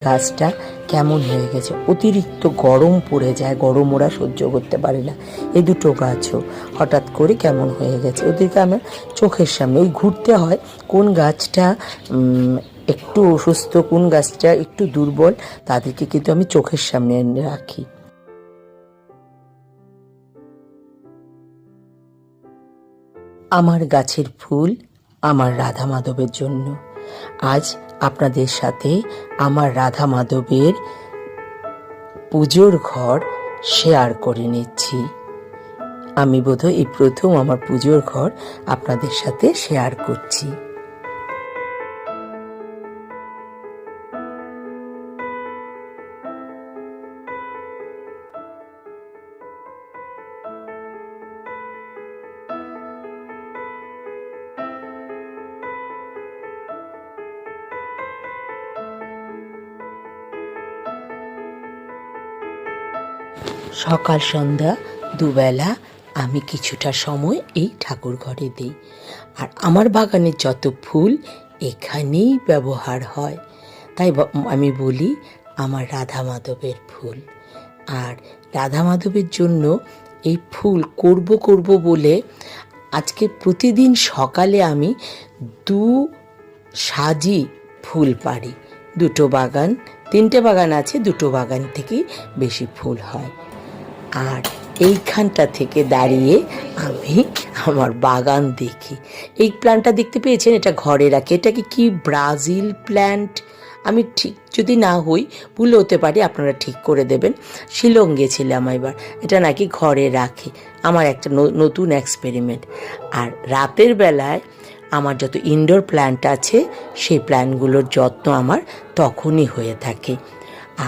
গাছটা কেমন হয়ে গেছে, অতিরিক্ত গরম পড়ে যায়, গরম ওরা সহ্য করতে পারে না। এই দুটো গাছও হঠাৎ করে কেমন হয়ে গেছে, ওদেরকে আমার চোখের সামনে ওই ঘুরতে হয় কোন গাছটা একটু অসুস্থ, কোন গাছটা একটু দুর্বল, তাদেরকে কিন্তু আমি চোখের সামনে এনে রাখি। আমার গাছের ফুল আমার রাধা মাধবের জন্য। আজ আপনাদের সাথে আমার রাধা মাধবের পুজোর ঘর শেয়ার করে নিচ্ছি। আমি বোধহয় এই প্রথম আমার পুজোর ঘর আপনাদের সাথে শেয়ার করছি। সকাল সন্ধ্যা দুবেলা আমি কিছুটা সময় এই ঠাকুর ঘরে দিই। আর আমার বাগানের যত ফুল এখানেই ব্যবহার হয়, তাই আমি বলি আমার রাধা মাধবের ফুল। আর রাধা মাধবের জন্য এই ফুল করব বলে আজকে প্রতিদিন সকালে আমি 2 সাজি ফুল পারি। 2টো বাগান, 3টে বাগান আছে, 2টো বাগান থেকেই বেশি ফুল হয়। আর এইখানটা থেকে দাঁড়িয়ে আমি আমার বাগান দেখি। এই প্ল্যান্টটা দেখতে পেয়েছেন, এটা ঘরে রাখি। এটাকে কি ব্রাজিল প্ল্যান্ট, আমি ঠিক যদি না হই, ভুল হতে পারি, আপনারা ঠিক করে দেবেন। শিলং গেছিলাম এবার, এটা নাকি ঘরে রাখে। আমার একটা নতুন এক্সপেরিমেন্ট। আর রাতের বেলায় আমার যত ইনডোর প্ল্যান্ট আছে সেই প্ল্যান্টগুলোর যত্ন আমার তখনই হয়ে থাকে।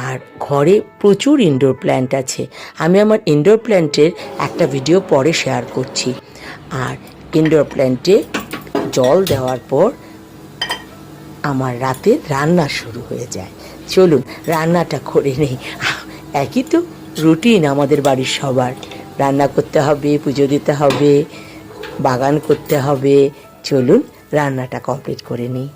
আর ঘরে প্রচুর ইনডোর প্ল্যান্ট আছে, আমি আমার ইনডোর প্ল্যান্টের একটা ভিডিও পরে শেয়ার করছি। আর ইনডোর প্ল্যান্টে জল দেওয়ার পর আমার রাতে রান্না শুরু হয়ে যায়। চলুন রান্নাটা করে নেই। একই তো রুটিন আমাদের বাড়ির সবার, রান্না করতে হবে, পুজো দিতে হবে, বাগান করতে হবে। চলুন রান্নাটা কমপ্লিট করে নিই।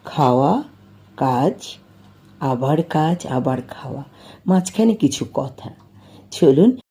খাওয়া, কাজ, আবার কাজ, আবার খাওয়া, মাঝখানে কিছু কথা। চলুন